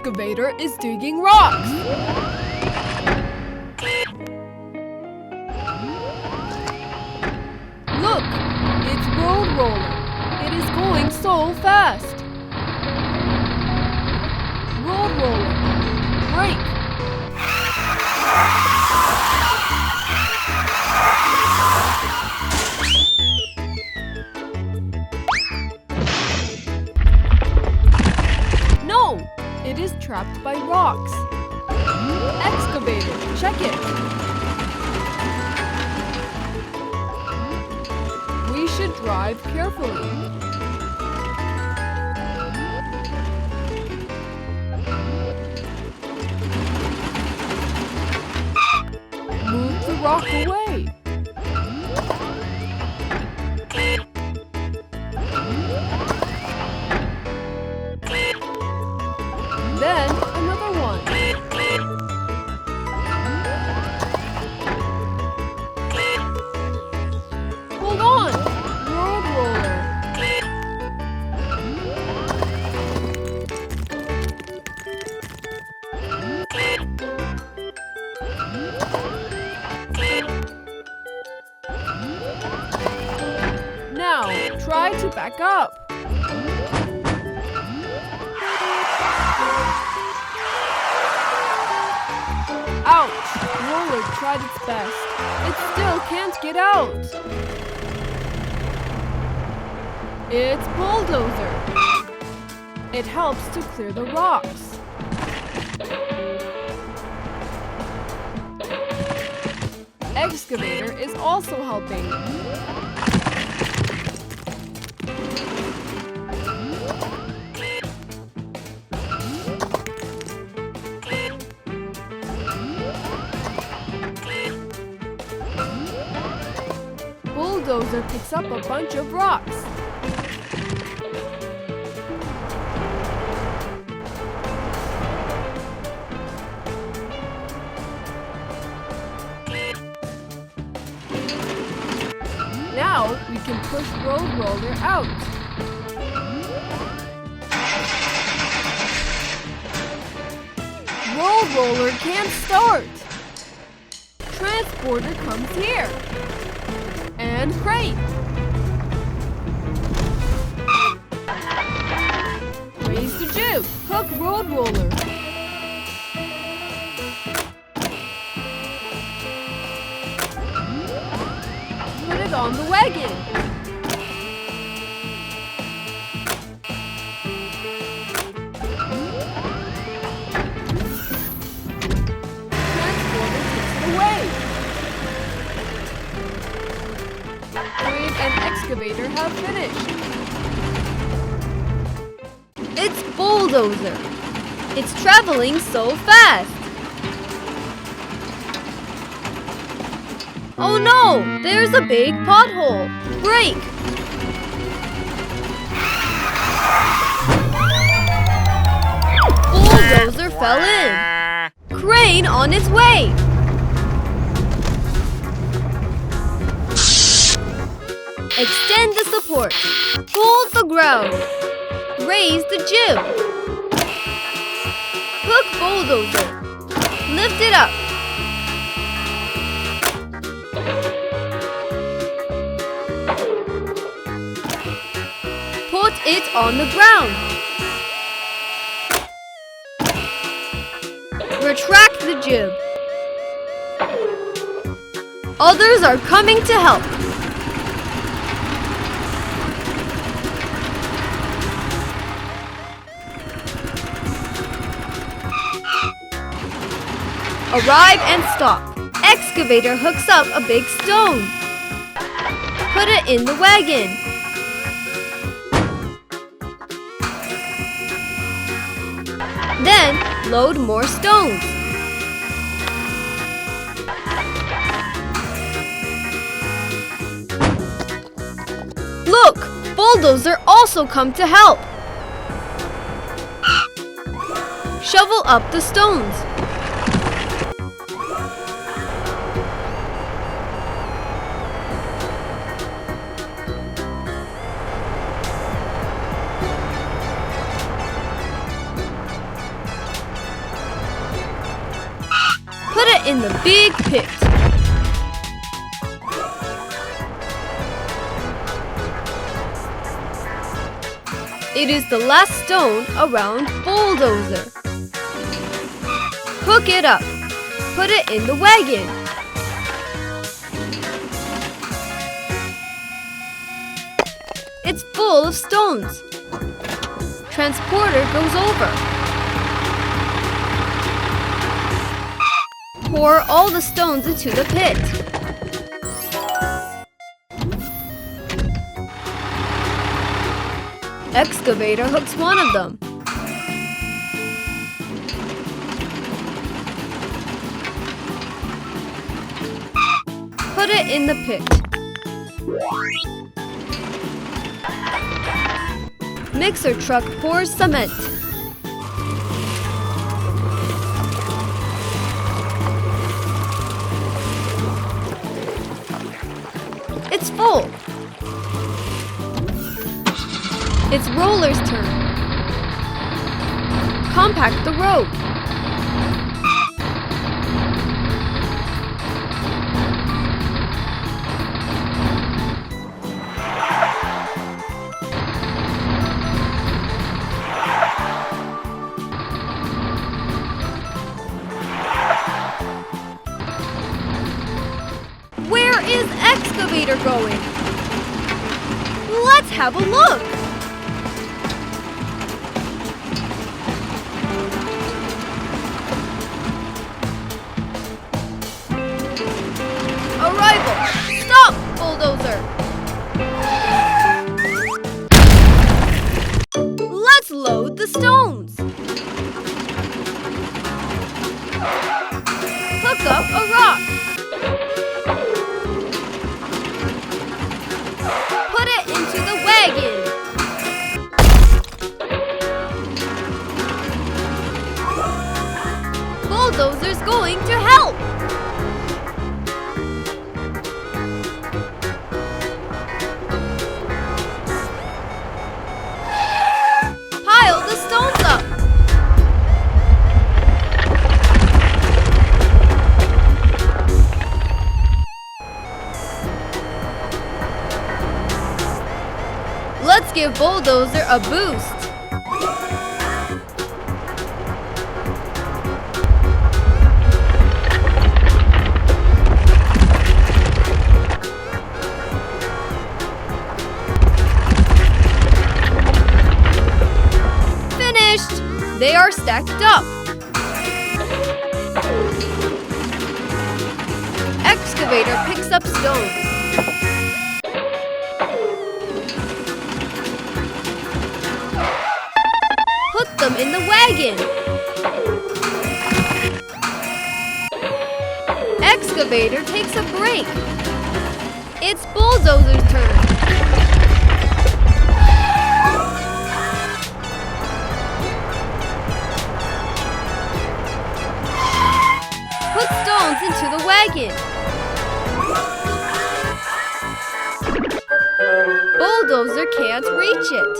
excavator is digging rocks. Look, it's road roller. It is going so fast. Road roller, brake. No, it is trapped by rocks. Excavator, check it. We should drive carefully. Move the rock away. Then another one. Hold on, road roller. Now, try to back up. Ouch! Roller tried its best. It still can't get out. It's Bulldozer. It helps to clear the rocks. Excavator is also helping. Bulldozer picks up a bunch of rocks. Now we can push road roller out. Road roller can't start. Transporter comes here. And crane. Raise the jib. Hook road roller. Put it on the wagon. Transporter takes it away. Crane and excavator have finished. It's Bulldozer. It's traveling so fast. Oh no! There's a big pothole. Brake! Bulldozer fell in. Crane on its way. Extend the support. Hold the ground. Raise the jib. Hook Bulldozer. Lift it up. Put it on the ground. Retract the jib. Others are coming to help. Arrive and stop. Excavator hooks up a big stone. Put it in the wagon. Then load more stones. Look! Bulldozer also come to help. Shovel up the stones. in the big pit. It is the last stone around Bulldozer. Hook it up. Put it in the wagon. It's full of stones. Transporter goes over. Pour all the stones into the pit. Excavator hooks one of them. Put it in the pit. Mixer truck pours cement. It's full. It's Roller's turn. Compact the road. Where is Excavator going? Let's have a look! Arrival! Stop, Bulldozer! Let's load the stones! Hook up a rock! Put it into the wagon! Bulldozer's going to help! Pile the stones up! Let's give Bulldozer a boost. Finished! They are stacked up. Excavator picks up stones. Put them in the wagon. Excavator takes a break. It's Bulldozer's turn. Put stones into the wagon. Bulldozer can't reach it.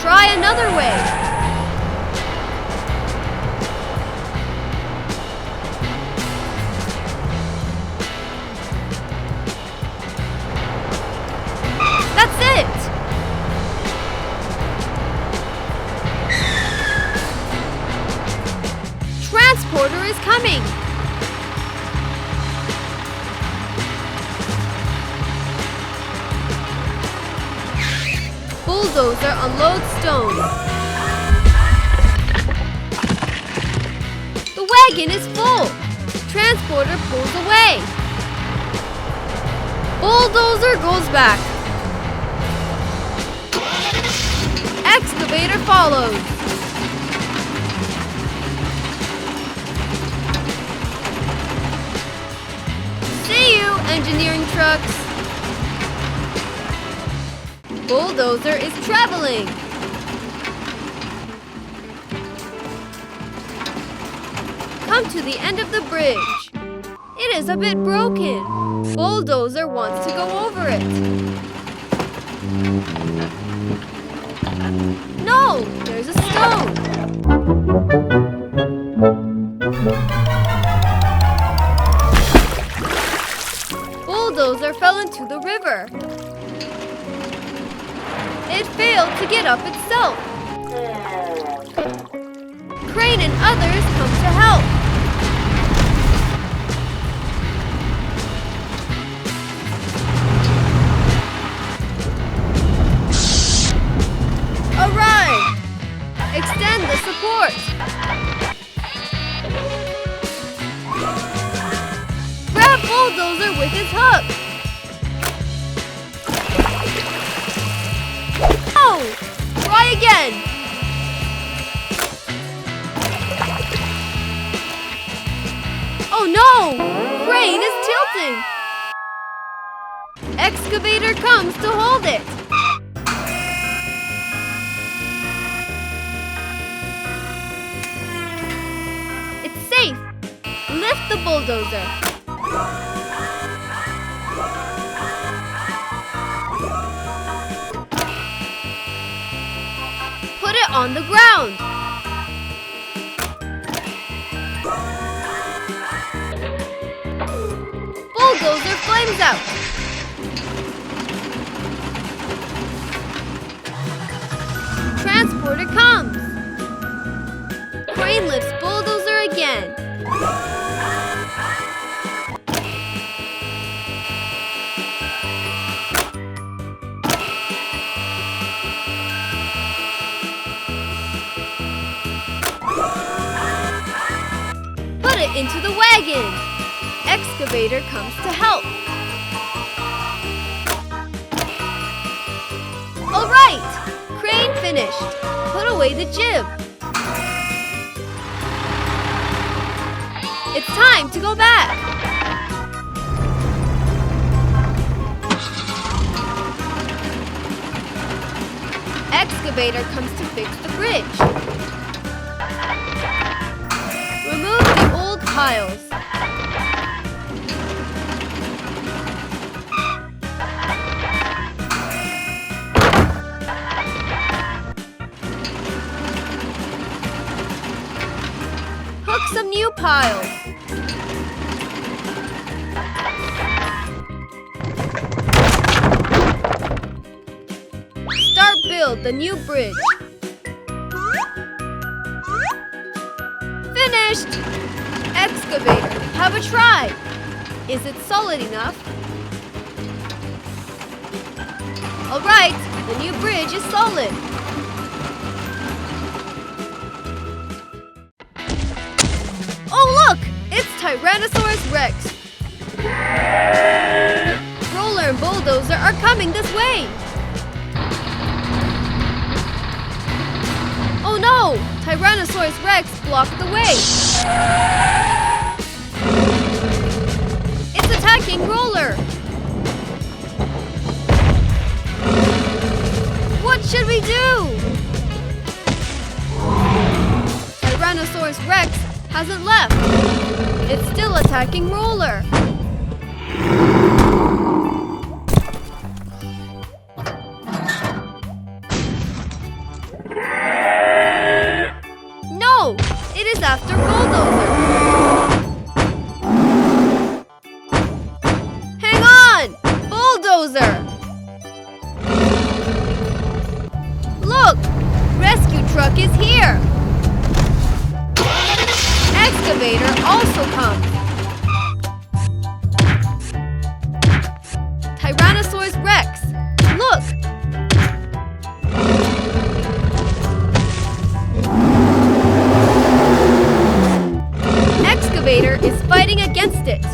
Try another way. That's it. Transporter is coming. Bulldozer unloads stones. The wagon is full. Transporter pulls away. Bulldozer goes back. Excavator follows. See you, engineering trucks. Bulldozer is traveling. Come to the end of the bridge. It is a bit broken. Bulldozer wants to go over it. No, there's a stone. get up itself. Crane and others come to help. Alright! Extend the support. Grab Bulldozer with his hook. Oh! Try again. Oh no! Crane is tilting. Excavator comes to hold it. It's safe. Lift the bulldozer. Put it on the ground. Bulldozer flames out. Transporter comes. Crane lifts bulldozer again. Put it into the wagon. Excavator comes to help. All right, crane finished. Put away the jib. It's time to go back. Excavator comes to fix the bridge. Remove the old piles. Hook some new piles. Start build the new bridge. Finished! Excavator, have a try. Is it solid enough? All right, the new bridge is solid. Oh look! It's Tyrannosaurus Rex! Roller and Bulldozer are coming this way! Oh no! Tyrannosaurus Rex blocked the way! It's attacking Roller! What should we do? Tyrannosaurus Rex hasn't left. It's still attacking Roller. No! It is after Bulldozer. Hang on! Bulldozer! Look! Rescue truck is here! Excavator also comes. Tyrannosaurus Rex, look! Excavator is fighting against it.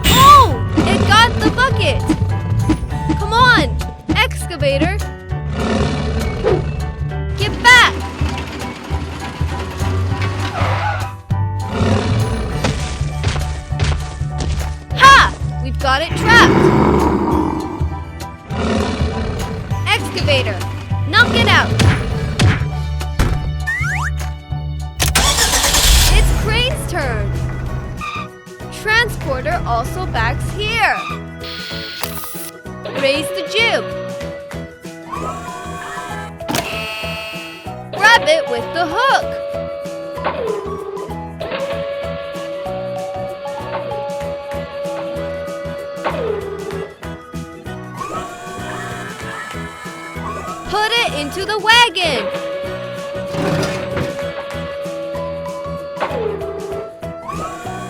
Oh! It got the bucket! Come on, Excavator! Get back! Got it trapped! Excavator, knock it out! It's Crane's turn! Transporter also backs here! Raise the jib! Grab it with the hook! into the wagon.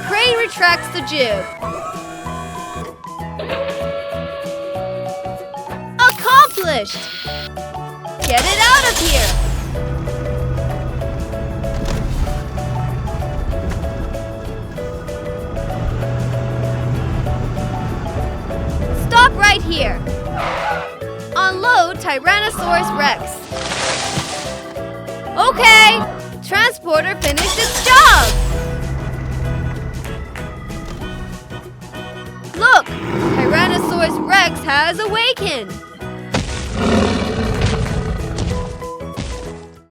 Crane retracts the jib. Accomplished! Get it out of here! Stop right here! Unload Tyrannosaurus Rex. Okay! Transporter finished its job! Look! Tyrannosaurus Rex has awakened!